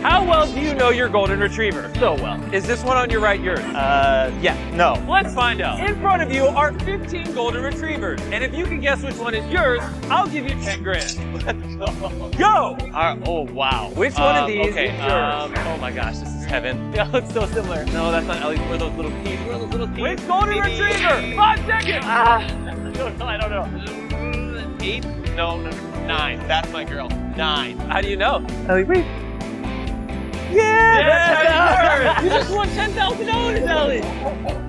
How well do you know your golden retriever? So well. Is this one on your right yours? Yeah, no. Let's find out. In front of you are 15 golden retrievers. And if you can guess which one is yours, I'll give you 10 grand. Go! Oh, wow. Which one of these okay, is yours? oh my gosh, this is heaven. They all look so similar. No, that's not Ellie. Where are those little teeth? Where are those little teeth? Which golden Maybe- retriever? 5 seconds! I don't know. 8? No, 9. That's my girl. 9. How do you know? Ellie, wait. Yeah! That's yours! You just won $10,000, Ellie!